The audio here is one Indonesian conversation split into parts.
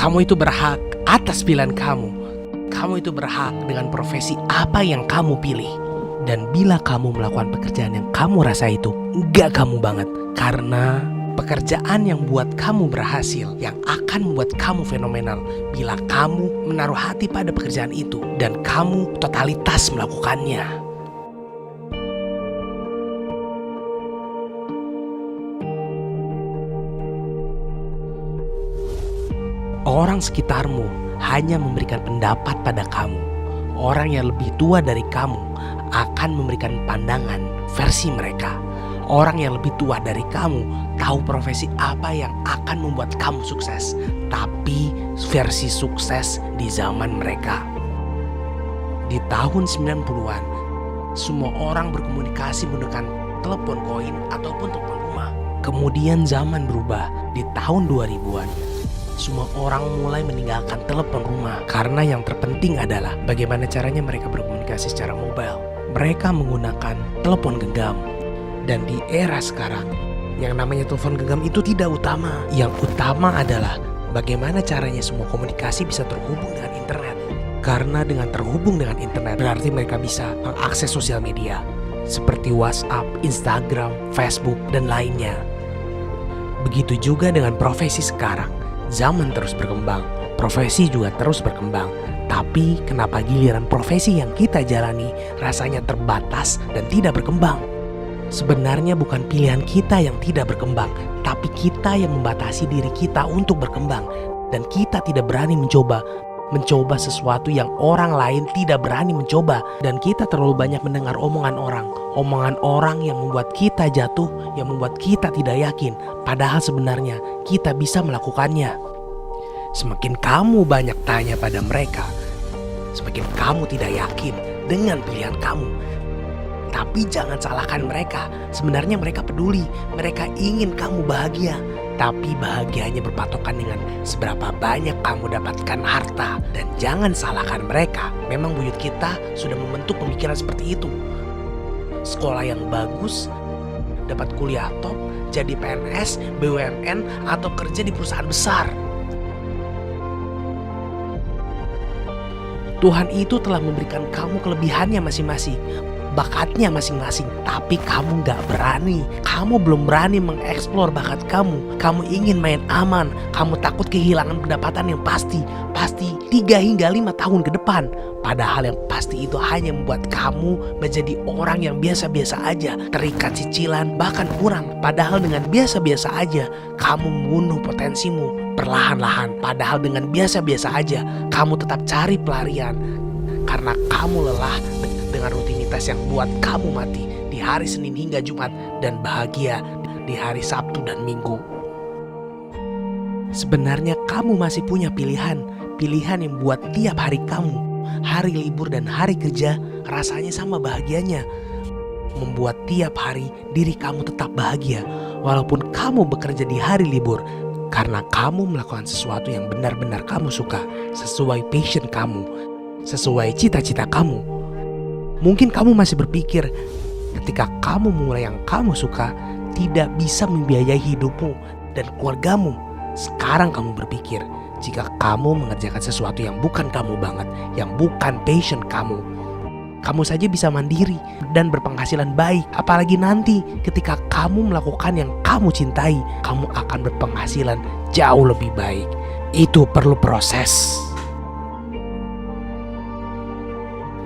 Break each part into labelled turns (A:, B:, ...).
A: Kamu itu berhak atas pilihan kamu. Kamu itu berhak dengan profesi apa yang kamu pilih. Dan bila kamu melakukan pekerjaan yang kamu rasa itu enggak kamu banget, karena pekerjaan yang buat kamu berhasil, yang akan membuat kamu fenomenal bila kamu menaruh hati pada pekerjaan itu dan kamu totalitas melakukannya. Orang sekitarmu hanya memberikan pendapat pada kamu. Orang yang lebih tua dari kamu akan memberikan pandangan versi mereka. Orang yang lebih tua dari kamu tahu profesi apa yang akan membuat kamu sukses, tapi versi sukses di zaman mereka. Di tahun 90-an, semua orang berkomunikasi menggunakan telepon koin ataupun telepon rumah. Kemudian zaman berubah di tahun 2000-an. Semua orang mulai meninggalkan telepon rumah karena yang terpenting adalah bagaimana caranya mereka berkomunikasi secara mobile. Mereka menggunakan telepon genggam. Dan di era sekarang, yang namanya telepon genggam itu tidak utama. Yang utama adalah bagaimana caranya semua komunikasi bisa terhubung dengan internet. Karena dengan terhubung dengan internet berarti mereka bisa mengakses sosial media seperti WhatsApp, Instagram, Facebook, dan lainnya. Begitu juga dengan profesi sekarang. Zaman terus berkembang, profesi juga terus berkembang. Tapi kenapa giliran profesi yang kita jalani rasanya terbatas dan tidak berkembang? Sebenarnya bukan pilihan kita yang tidak berkembang, tapi kita yang membatasi diri kita untuk berkembang. Dan kita tidak berani mencoba sesuatu yang orang lain tidak berani mencoba. Dan kita terlalu banyak mendengar omongan orang yang membuat kita jatuh, yang membuat kita tidak yakin. Padahal sebenarnya kita bisa melakukannya. Semakin kamu banyak tanya pada mereka, semakin kamu tidak yakin dengan pilihan kamu. Tapi jangan salahkan mereka. Sebenarnya mereka peduli. Mereka ingin kamu bahagia. Tapi bahagianya berpatokan dengan seberapa banyak kamu dapatkan harta. Dan jangan salahkan mereka. Memang buyut kita sudah membentuk pemikiran seperti itu. Sekolah yang bagus, dapat kuliah top, jadi PNS, BUMN, atau kerja di perusahaan besar. Tuhan itu telah memberikan kamu kelebihannya masing-masing, bakatnya masing-masing, tapi kamu gak berani. Kamu belum berani mengeksplor bakat kamu. Kamu ingin main aman. Kamu takut kehilangan pendapatan yang pasti 3 hingga 5 tahun ke depan. Padahal yang pasti itu hanya membuat kamu menjadi orang yang biasa-biasa aja, terikat cicilan, bahkan kurang. Padahal dengan biasa-biasa aja kamu membunuh potensimu perlahan-lahan. Padahal dengan biasa-biasa aja kamu tetap cari pelarian karena kamu lelah dengan rutinitas yang buat kamu mati di hari Senin hingga Jumat dan bahagia di hari Sabtu dan Minggu. Sebenarnya kamu masih punya pilihan yang buat tiap hari kamu, hari libur dan hari kerja rasanya sama bahagianya. Membuat tiap hari diri kamu tetap bahagia walaupun kamu bekerja di hari libur, karena kamu melakukan sesuatu yang benar-benar kamu suka, sesuai passion kamu, sesuai cita-cita kamu. Mungkin kamu masih berpikir ketika kamu memulai yang kamu suka tidak bisa membiayai hidupmu dan keluargamu. Sekarang kamu berpikir jika kamu mengerjakan sesuatu yang bukan kamu banget, yang bukan passion kamu, kamu saja bisa mandiri dan berpenghasilan baik. Apalagi nanti ketika kamu melakukan yang kamu cintai, kamu akan berpenghasilan jauh lebih baik. Itu perlu proses.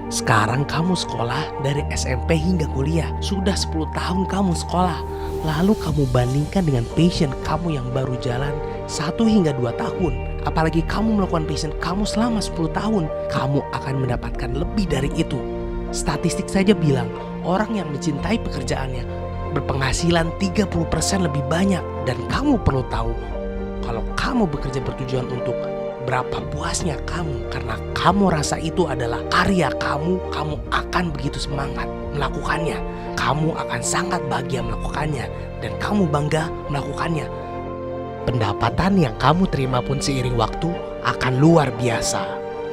A: Sekarang kamu sekolah dari SMP hingga kuliah. Sudah 10 tahun kamu sekolah. Lalu kamu bandingkan dengan passion kamu yang baru jalan 1 hingga 2 tahun. Apalagi kamu melakukan passion kamu selama 10 tahun. Kamu akan mendapatkan lebih dari itu. Statistik saja bilang orang yang mencintai pekerjaannya berpenghasilan 30% lebih banyak. Dan kamu perlu tahu kalau kamu bekerja bertujuan untuk berapa puasnya kamu karena kamu rasa itu adalah karya kamu akan begitu semangat melakukannya. Kamu akan sangat bahagia melakukannya dan kamu bangga melakukannya. Pendapatan yang kamu terima pun seiring waktu akan luar biasa.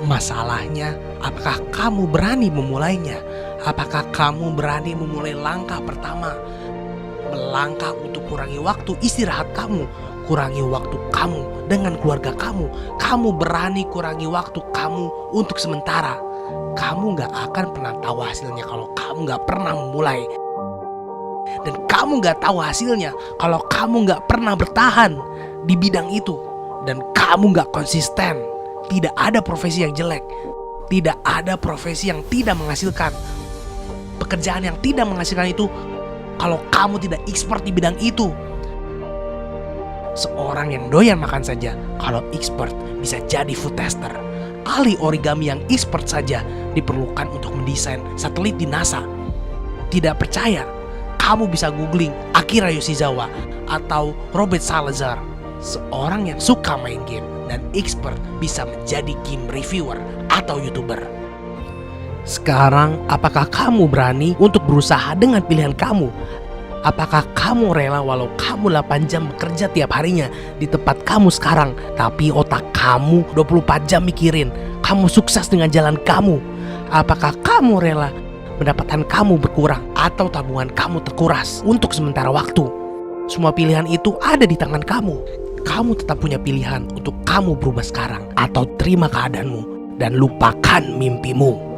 A: Masalahnya, apakah kamu berani memulainya? Apakah kamu berani memulai langkah pertama? Melangkah untuk kurangi waktu istirahat kamu, kurangi waktu kamu dengan keluarga kamu. Kamu berani kurangi waktu kamu untuk sementara. Kamu gak akan pernah tahu hasilnya kalau kamu gak pernah memulai. Dan kamu gak tahu hasilnya kalau kamu gak pernah bertahan di bidang itu. Dan kamu gak konsisten. Tidak ada profesi yang jelek. Tidak ada profesi yang tidak menghasilkan. Pekerjaan yang tidak menghasilkan itu kalau kamu tidak expert di bidang itu. Seorang yang doyan makan saja kalau expert bisa jadi food tester. Ahli origami yang expert saja diperlukan untuk mendesain satelit di NASA. Tidak percaya? Kamu bisa googling Akira Yoshizawa atau Robert Salazar. Seorang yang suka main game dan expert bisa menjadi game reviewer atau YouTuber. Sekarang, apakah kamu berani untuk berusaha dengan pilihan kamu? Apakah kamu rela walau kamu 8 jam bekerja tiap harinya di tempat kamu sekarang, tapi otak kamu 24 jam mikirin kamu sukses dengan jalan kamu? Apakah kamu rela pendapatan kamu berkurang atau tabungan kamu terkuras untuk sementara waktu? Semua pilihan itu ada di tangan kamu. Kamu tetap punya pilihan untuk kamu berubah sekarang atau terima keadaanmu dan lupakan mimpimu.